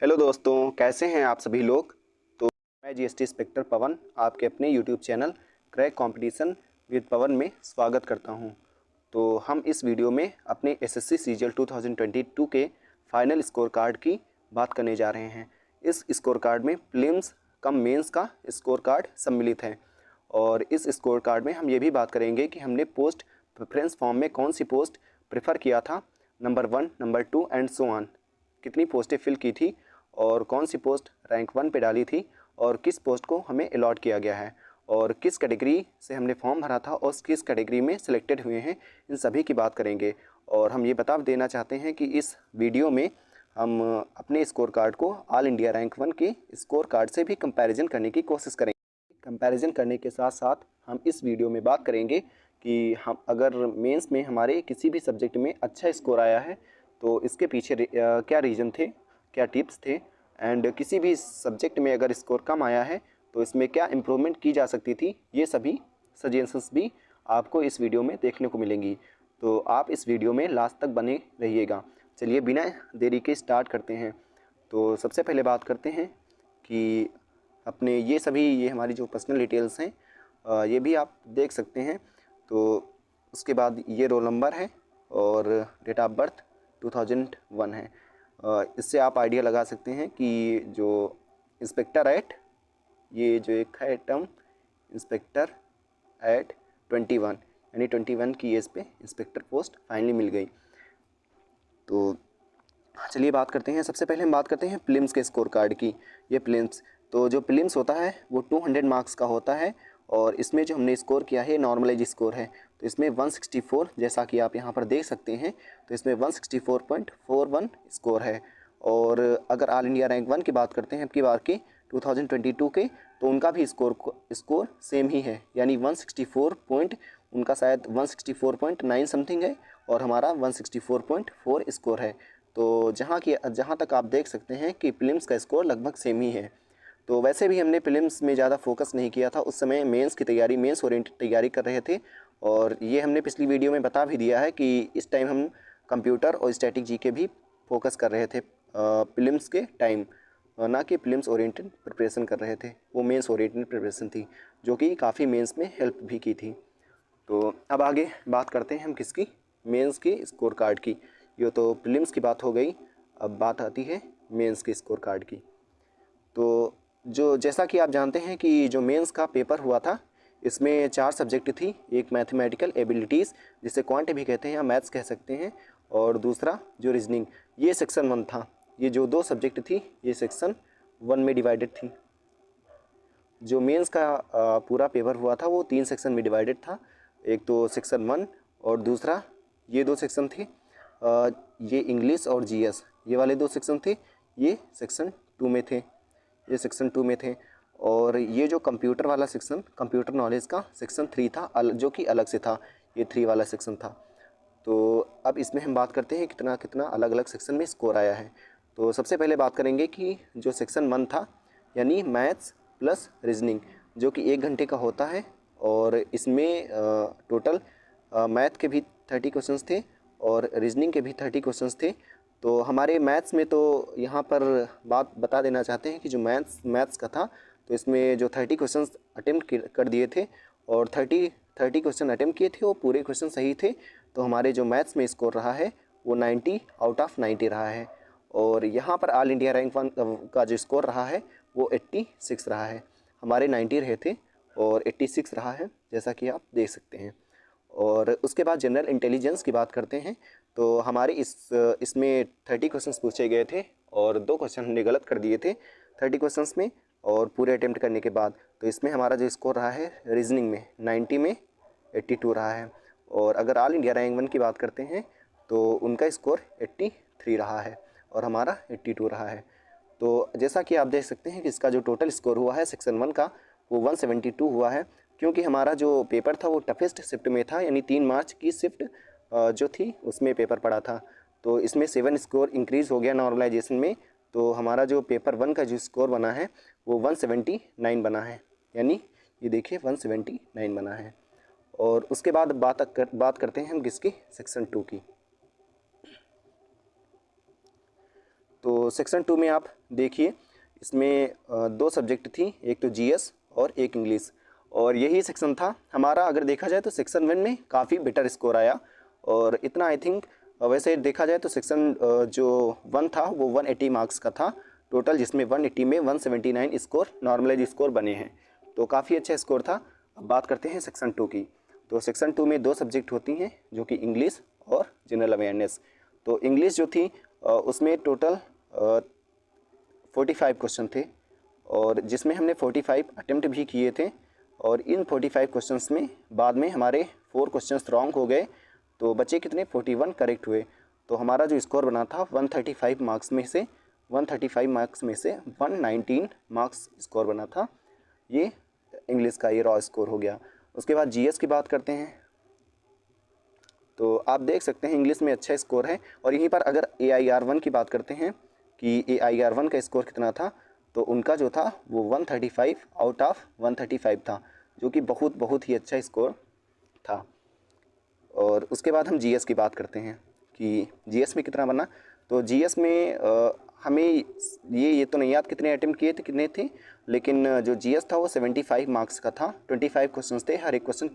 Hello दोस्तों, कैसे हैं आप सभी लोग। तो मैं जीएसटी इंस्पेक्टर पवन आपके अपने YouTube channel Crack Competition with Pawan में स्वागत करता हूं। तो हम इस वीडियो में अपने एसएससी सीजीएल 2022 के फाइनल स्कोर कार्ड की बात करने जा रहे हैं। इस स्कोर कार्ड में प्रीलिम्स कम मेंस का स्कोर कार्ड सम्मिलित है और इस स्कोर कार्ड में हम ये भी बात करेंगे कि हमने पोस्ट प्रेफरेंस फॉर्म में कौन सी पोस्ट प्रेफर किया था, number 1, number 2 and so on, कितनी पोस्टें फिल की थी और कौन सी पोस्ट रैंक 1 पे डाली थी और किस पोस्ट को हमें अलॉट किया गया है और किस कैटेगरी से हमने फॉर्म भरा था और किस कैटेगरी में सिलेक्टेड हुए हैं, इन सभी की बात करेंगे। और हम ये बता देना चाहते हैं कि इस वीडियो में हम अपने स्कोर कार्ड को ऑल इंडिया रैंक 1 के स्कोर कार्ड से भी कंपैरिजन करने की कोशिश करेंगे। कंपैरिजन करने के साथ साथ हम इस वीडियो में बात करेंगे कि हम अगर मेंस में हमारे किसी भी सब्जेक्ट में अच्छा स्कोर आया है तो इसके पीछे क्या रीज़न थे, क्या टिप्स थे, एंड किसी भी सब्जेक्ट में अगर स्कोर कम आया है तो इसमें क्या इम्प्रूवमेंट की जा सकती थी, ये सभी सजेशंस भी आपको इस वीडियो में देखने को मिलेंगी। तो आप इस वीडियो में लास्ट तक बने रहिएगा। चलिए बिना देरी के स्टार्ट करते हैं। तो सबसे पहले बात करते हैं कि अपने ये हमारी जो पर्सनल डिटेल्स हैं ये भी आप देख सकते हैं। तो उसके बाद ये रोल नंबर है और डेट ऑफ बर्थ 2001 है। इससे आप आइडिया लगा सकते हैं कि जो इंस्पेक्टर एट, ये जो एक है टर्म इंस्पेक्टर एट 21, यानी 21 की एज पे इंस्पेक्टर पोस्ट फाइनली मिल गई। तो चलिए बात करते हैं। सबसे पहले हम बात करते हैं प्रीलिम्स के स्कोर कार्ड की। ये प्रीलिम्स, तो जो प्रीलिम्स होता है वो 200 मार्क्स का होता है और इसमें जो हमने स्कोर किया है नॉर्मलाइज स्कोर है। तो इसमें 164, जैसा कि आप यहाँ पर देख सकते हैं, तो इसमें 164.41 स्कोर है। और अगर ऑल इंडिया रैंक 1 की बात करते हैं अब की बार के 2022 के, तो उनका भी स्कोर सेम ही है, यानी 164 पॉइंट, उनका शायद 164.9 समथिंग है और हमारा 164.4 स्कोर है। तो जहाँ तक आप देख सकते हैं कि प्रीलिम्स का स्कोर लगभग सेम ही है। तो वैसे भी हमने प्रीलिम्स में ज़्यादा फोकस नहीं किया था, उस समय मेंस की तैयारी, मेंस ओरिएंटेड तैयारी कर रहे थे। और ये हमने पिछली वीडियो में बता भी दिया है कि इस टाइम हम कंप्यूटर और स्टैटिक जीके भी फोकस कर रहे थे प्रीलिम्स के टाइम, ना कि प्रीलिम्स ओरिएंटेड प्रिपरेशन कर रहे थे। वो मेंस ओरिएंटेड प्रिपरेशन थी जो कि काफ़ी मेंस में हेल्प भी की थी। तो अब आगे बात करते हैं हम किसकी, मेंस के स्कोर कार्ड की। ये तो प्रीलिम्स की बात हो गई, अब बात आती है मेंस के स्कोर कार्ड की। तो जैसा कि आप जानते हैं कि जो मेंस का पेपर हुआ था इसमें 4 सब्जेक्ट थी। एक मैथमेटिकल एबिलिटीज़, जिसे क्वांट भी कहते हैं या मैथ्स कह सकते हैं, और दूसरा जो रीजनिंग, ये सेक्शन 1 था। ये जो 2 सब्जेक्ट थी ये सेक्शन 1 में डिवाइडेड थी। जो मेंस का पूरा पेपर हुआ था वो 3 सेक्शन में डिवाइडेड था। एक तो सेक्शन 1 और दूसरा ये 2 सेक्शन थे, ये इंग्लिश और जीएस, ये वाले 2 सेक्शन थे, ये सेक्शन 2 में थे, ये सेक्शन 2 में थे। और ये जो कंप्यूटर वाला सेक्शन, कंप्यूटर नॉलेज का सेक्शन 3 था, जो कि अलग से था, ये 3 वाला सेक्शन था। तो अब इसमें हम बात करते हैं कितना कितना अलग अलग सेक्शन में स्कोर आया है। तो सबसे पहले बात करेंगे कि जो सेक्शन 1 था, यानी मैथ्स प्लस रीजनिंग, जो कि 1 घंटे का होता है और इसमें टोटल मैथ के भी 30 क्वेश्चंस थे और रीजनिंग के भी 30 क्वेश्चंस थे। तो हमारे मैथ्स में, तो यहाँ पर बात बता देना चाहते हैं कि जो मैथ्स का था, तो इसमें जो 30 क्वेश्चंस अटेम्प्ट कर दिए थे और 30 क्वेश्चन अटेम्प्ट किए थे, वो पूरे क्वेश्चन सही थे। तो हमारे जो मैथ्स में स्कोर रहा है वो 90 आउट ऑफ 90 रहा है। और यहाँ पर ऑल इंडिया रैंक 1 का जो स्कोर रहा है वो 86 रहा है। हमारे 90 रहे थे और 86 रहा है, जैसा कि आप देख सकते हैं। और उसके बाद जनरल इंटेलिजेंस की बात करते हैं। तो हमारे इसमें 30 क्वेश्चंस पूछे गए थे और 2 क्वेश्चन हमने गलत कर दिए थे 30 क्वेश्चंस में और पूरे अटेम्प्ट करने के बाद। तो इसमें हमारा जो स्कोर रहा है रीजनिंग में 90 में 82 रहा है। और अगर ऑल इंडिया रैंक 1 की बात करते हैं तो उनका स्कोर 83 रहा है और हमारा 82 रहा है। तो जैसा कि आप देख सकते हैं कि इसका जो टोटल स्कोर हुआ है सेक्शन 1 का वो 172 हुआ है, क्योंकि हमारा जो पेपर था वो टफेस्ट शिफ्ट में था, यानी 3 मार्च की शिफ्ट जो थी उसमें पेपर पड़ा था। तो इसमें 7 स्कोर इंक्रीज़ हो गया नॉर्मलाइजेशन में। तो हमारा जो पेपर 1 का जो स्कोर बना है वो 179 बना है, यानी ये देखिए 179 बना है। और उसके बाद बात करते हैं हम किसकी, सेक्शन 2 की। तो सेक्शन 2 में आप देखिए, इसमें 2 सब्जेक्ट थी, एक तो जीएस और एक इंग्लिश, और यही सेक्शन था हमारा। अगर देखा जाए तो सेक्शन 1 में काफ़ी बेटर स्कोर आया, और इतना आई थिंक वैसे देखा जाए तो सेक्शन जो 1 था वो 180 मार्क्स का था टोटल, जिसमें 180 में 179 स्कोर नॉर्मलाइज स्कोर बने हैं, तो काफ़ी अच्छा स्कोर था। अब बात करते हैं सेक्शन 2 की। तो सेक्शन 2 में 2 सब्जेक्ट होती हैं, जो कि इंग्लिश और जनरल अवेयरनेस। तो इंग्लिश जो थी उसमें टोटल 45 क्वेश्चन थे, और जिसमें हमने 45 अटेम्प्ट भी किए थे, और इन 45 क्वेश्चंस में बाद में हमारे 4 क्वेश्चंस रॉन्ग हो गए, तो बचे कितने 41 करेक्ट हुए। तो हमारा जो स्कोर बना था 135 मार्क्स में से 119 मार्क्स स्कोर बना था। ये इंग्लिश का ये रॉ स्कोर हो गया। उसके बाद जीएस की बात करते हैं, तो आप देख सकते हैं इंग्लिश में अच्छा स्कोर है। और यहीं पर अगर AIR1 की बात करते हैं कि AIR1 का स्कोर कितना था, तो उनका जो था वो 135 आउट ऑफ 135 था, जो कि बहुत ही अच्छा स्कोर था। और उसके बाद हम जीएस की बात करते हैं कि जीएस में कितना बना। तो जीएस में हमें ये तो नहीं याद कितने अटेम्प्ट किए थे, कितने थे, लेकिन जो जीएस था वो 75 मार्क्स का था। 25 क्वेश्चंस थे, हर एक क्वेश्चन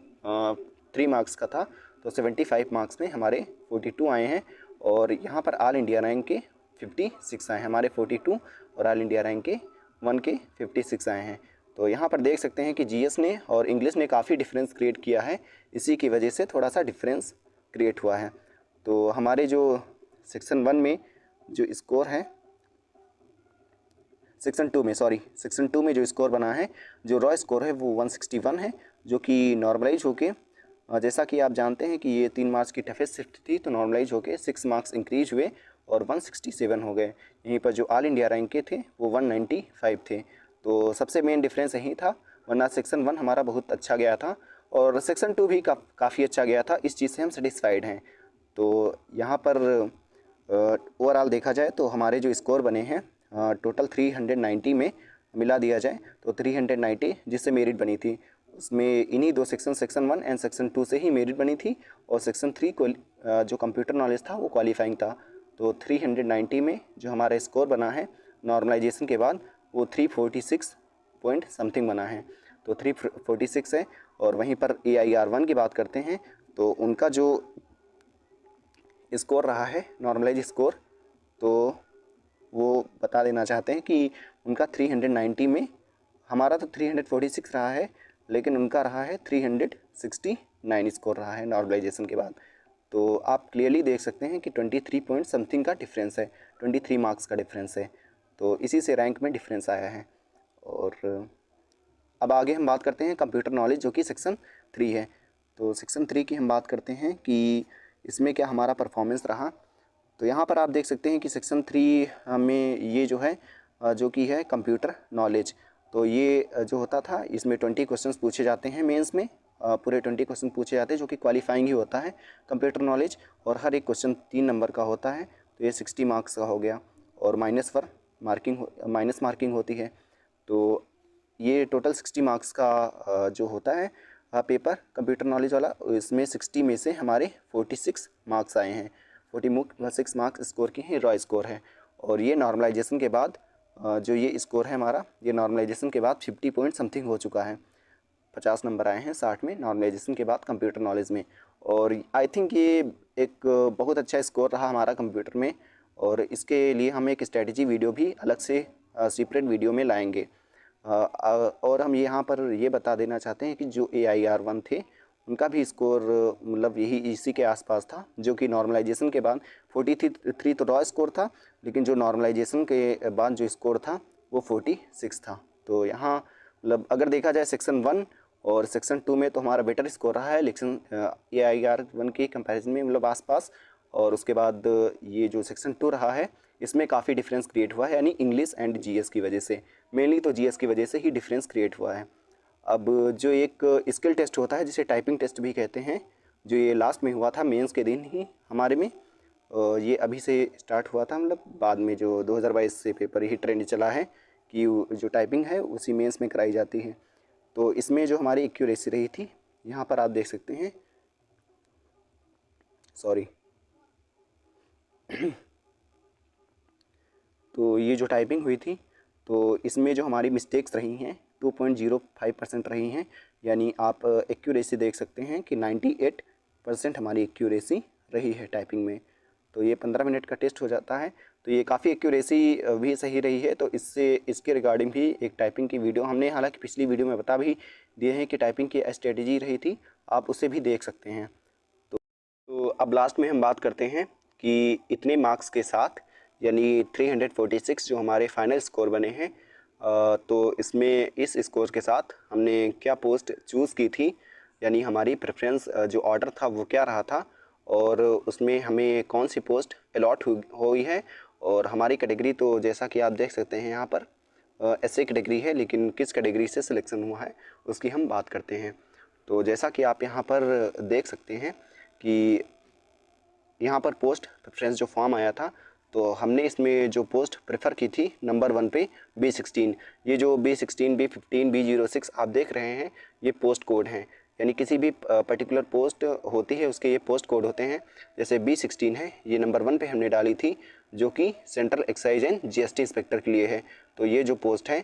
3 मार्क्स का था, तो 75 मार्क्स में हमारे 42 आए हैं। और यहाँ पर ऑल इंडिया रैंक के 56 आए हैं, हमारे 42 और ऑल इंडिया रैंक के 1 के 56 आए हैं। तो यहाँ पर देख सकते हैं कि जीएस ने और इंग्लिश ने काफ़ी डिफरेंस क्रिएट किया है, इसी की वजह से थोड़ा सा डिफरेंस क्रिएट हुआ है। तो हमारे जो सेक्शन 1 में जो स्कोर है, सेक्शन 2 में जो स्कोर बना है, जो रॉ स्कोर है वो 161 है, जो कि नॉर्मलाइज होके जैसा कि आप जानते हैं कि ये 3 मार्क्स की टफेस्ट शिफ्ट थी, तो नॉर्मलाइज होके 6 मार्क्स इंक्रीज हुए और 167 हो गए। यहीं पर जो ऑल इंडिया रैंक के थे वो 195 थे। तो सबसे मेन डिफरेंस यही था, वरना सेक्शन 1 हमारा बहुत अच्छा गया था और सेक्शन 2 भी काफ़ी अच्छा गया था। इस चीज़ से हम सेटिस्फाइड हैं। तो यहाँ पर ओवरऑल देखा जाए तो हमारे जो स्कोर बने हैं टोटल 390 में मिला दिया जाए तो 390 जिससे मेरिट बनी थी, उसमें इन्हीं 2 सेक्शन 1 एंड सेक्शन 2 से ही मेरिट बनी थी, और सेक्शन 3 को जो कंप्यूटर नॉलेज था वो क्वालिफाइंग था। तो 390 में जो हमारा स्कोर बना है नॉर्मलाइजेशन के बाद वो 346 पॉइंट समथिंग बना है, तो 346 है। और वहीं पर AIR1 की बात करते हैं तो उनका जो स्कोर रहा है नॉर्मलाइज स्कोर, तो वो बता देना चाहते हैं कि उनका 390 में, हमारा तो 346 रहा है, लेकिन उनका रहा है 369 स्कोर रहा है नॉर्मलाइजेशन के बाद। तो आप क्लियरली देख सकते हैं कि 23 पॉइंट समथिंग का डिफरेंस है, 23 मार्क्स का डिफरेंस है, तो इसी से रैंक में डिफरेंस आया है। और अब आगे हम बात करते हैं कंप्यूटर नॉलेज, जो कि सेक्शन 3 है। तो सेक्शन 3 की हम बात करते हैं कि इसमें क्या हमारा परफॉर्मेंस रहा। तो यहाँ पर आप देख सकते हैं कि सेक्शन 3 में ये जो है जो कि है कंप्यूटर नॉलेज, तो ये जो होता था इसमें 20 क्वेश्चंस पूछे जाते हैं मेंस में, पूरे 20 क्वेश्चन पूछे जाते हैं, जो कि क्वालिफाइंग ही होता है कंप्यूटर नॉलेज, और हर एक क्वेश्चन 3 नंबर का होता है, तो ये 60 मार्क्स का हो गया, और माइनस मार्किंग होती है। तो ये टोटल 60 मार्क्स का जो होता है पेपर कंप्यूटर नॉलेज वाला, इसमें 60 में से हमारे 46 मार्क्स आए हैं। 46 मार्क्स स्कोर की हैं, रॉ स्कोर है। और ये नॉर्मलाइजेशन के बाद जो ये स्कोर है हमारा, ये नॉर्मलाइजेशन के बाद 50 पॉइंट समथिंग हो चुका है, 50 नंबर आए हैं 60 में नॉर्मलाइजेशन के बाद कंप्यूटर नॉलेज में। और आई थिंक ये एक बहुत अच्छा स्कोर रहा हमारा कंप्यूटर में, और इसके लिए हम एक स्ट्रेटजी वीडियो भी अलग से सेपरेट वीडियो में लाएंगे। और हम यहाँ पर ये बता देना चाहते हैं कि जो AIR1 थे उनका भी स्कोर मतलब यही इसी के आसपास था, जो कि नॉर्मलाइजेशन के बाद 43 तो रॉ स्कोर था, लेकिन जो नॉर्मलाइजेशन के बाद जो स्कोर था वो 46 था। तो यहाँ मतलब अगर देखा जाए सेक्शन 1 और सेक्शन 2 में तो हमारा बेटर स्कोर रहा है, लेकिन AIR1 के कंपैरिजन में मतलब आसपास। और उसके बाद ये जो सेक्शन 2 रहा है इसमें काफ़ी डिफरेंस क्रिएट हुआ है, यानी इंग्लिश एंड GS की वजह से, मेनली तो GS की वजह से ही डिफरेंस क्रिएट हुआ है। अब जो एक स्किल टेस्ट होता है जिसे टाइपिंग टेस्ट भी कहते हैं, जो ये लास्ट में हुआ था मेंस के दिन ही हमारे में, ये अभी से स्टार्ट हुआ था, मतलब बाद में जो 2022 से पेपर ही ट्रेंड चला है कि जो टाइपिंग है उसी मेंस में कराई जाती है। तो इसमें जो हमारी एक्यूरेसी रही थी, यहाँ पर आप देख सकते हैं, सॉरी तो ये जो टाइपिंग हुई थी तो इसमें जो हमारी मिस्टेक्स रही हैं 2.05% रही हैं, यानी आप एक्यूरेसी देख सकते हैं कि 98% हमारी एक्यूरेसी रही है टाइपिंग में। तो ये 15 मिनट का टेस्ट हो जाता है, तो ये काफ़ी एक्यूरेसी भी सही रही है। तो इसके रिगार्डिंग भी एक टाइपिंग की वीडियो हमने हालांकि पिछली वीडियो में बता भी दिए हैं कि टाइपिंग की स्ट्रेटजी रही थी, आप उसे भी देख सकते हैं। तो अब लास्ट में हम बात करते हैं कि इतने मार्क्स के साथ यानी 346 जो हमारे फाइनल स्कोर बने हैं, तो इसमें इस स्कोर के साथ हमने क्या पोस्ट चूज़ की थी, यानी हमारी प्रेफरेंस जो ऑर्डर था वो क्या रहा था, और उसमें हमें कौन सी पोस्ट अलॉट हुई है। और हमारी कैटेगरी तो जैसा कि आप देख सकते हैं यहाँ पर एसए कैटेगरी है, लेकिन किस कैटेगरी से सिलेक्शन हुआ है उसकी हम बात करते हैं। तो जैसा कि आप यहाँ पर देख सकते हैं कि यहाँ पर पोस्ट प्रेफरेंस जो फॉर्म आया था, तो हमने इसमें जो पोस्ट प्रेफर की थी नंबर 1 पे B16। ये जो B16, B15, B06 आप देख रहे हैं ये पोस्ट कोड हैं, यानी किसी भी पर्टिकुलर पोस्ट होती है उसके ये पोस्ट कोड होते हैं। जैसे B16 है, ये नंबर 1 पे हमने डाली थी जो कि central excise and GST inspector के लिए है। तो ये जो पोस्ट है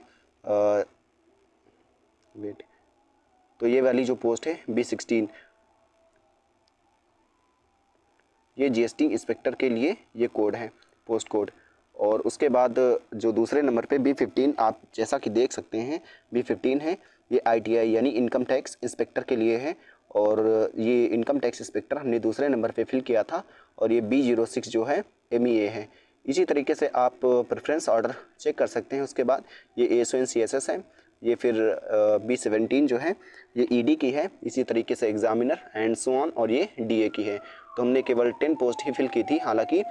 तो ये वाली जो पोस्ट है B16, ये GST इंस्पेक्टर के लिए ये कोड है, पोस्ट कोड। और उसके बाद जो दूसरे नंबर पे B15 आप जैसा कि देख सकते हैं B15 है, ये ITI यानी इनकम टैक्स इंस्पेक्टर के लिए है, और ये इनकम टैक्स इंस्पेक्टर हमने दूसरे नंबर पे फिल किया था। और ये B06 जो है MEA है। इसी तरीके से आप प्रेफरेंस ऑर्डर चेक कर सकते हैं। उसके बाद ये ASO CSS है, ये फिर B17 जो है ये ED की है, इसी तरीके से एग्जामिनर एंड सो ऑन, और ये DA की है। तो हमने केवल 10 पोस्ट ही फिल की थी, हालांकि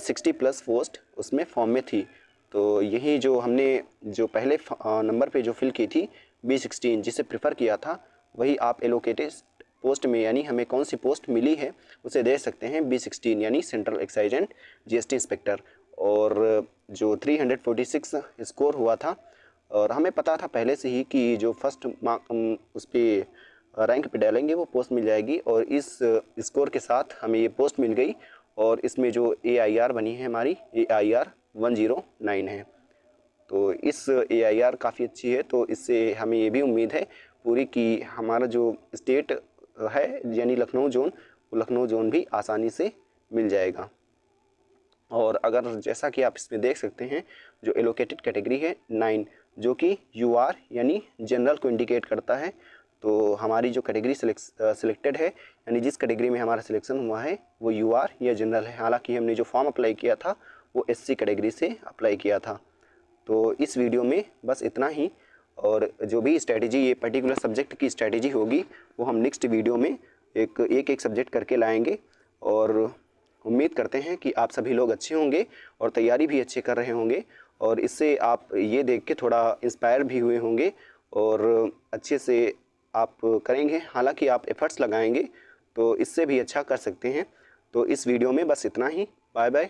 60+ पोस्ट उसमें फॉर्म में थी। तो यही जो हमने जो पहले नंबर पे जो फिल की थी B16 जिसे प्रेफर किया था, वही आप एलोकेटेड पोस्ट में यानी हमें कौन सी पोस्ट मिली है उसे देख सकते हैं B16 यानी central excise and GST inspector. और जो 346 स्कोर हुआ था, और हमें पता था पहले से ही कि जो फर्स्ट उस पर रैंक पे डालेंगे वो पोस्ट मिल जाएगी, और इस स्कोर के साथ हमें ये पोस्ट मिल गई। और इसमें जो AIR बनी है हमारी AIR 109 है। तो इस AIR काफ़ी अच्छी है, तो इससे हमें ये भी उम्मीद है पूरी कि हमारा जो स्टेट है यानी लखनऊ जोन, वो लखनऊ जोन भी आसानी से मिल जाएगा। और अगर जैसा कि आप इसमें देख सकते हैं जो एलोकेटेड कैटेगरी है 9, जो कि UR यानी जनरल को इंडिकेट करता है। तो हमारी जो कैटेगरी सिलेक्टेड है यानी जिस कैटेगरी में हमारा सिलेक्शन हुआ है वो UR या जनरल है। हालांकि हमने जो फॉर्म अप्लाई किया था वो SC कैटेगरी से अप्लाई किया था। तो इस वीडियो में बस इतना ही, और जो भी स्ट्रेटेजी ये पर्टिकुलर सब्जेक्ट की स्ट्रेटेजी होगी वो हम नेक्स्ट वीडियो में एक सब्जेक्ट करके लाएंगे। और उम्मीद करते हैं कि आप सभी लोग अच्छे होंगे और तैयारी भी अच्छे कर रहे होंगे, और इससे आप ये देख के थोड़ा इंस्पायर भी हुए होंगे और अच्छे से आप करेंगे। हालांकि आप एफर्ट्स लगाएंगे तो इससे भी अच्छा कर सकते हैं। तो इस वीडियो में बस इतना ही। Bye bye.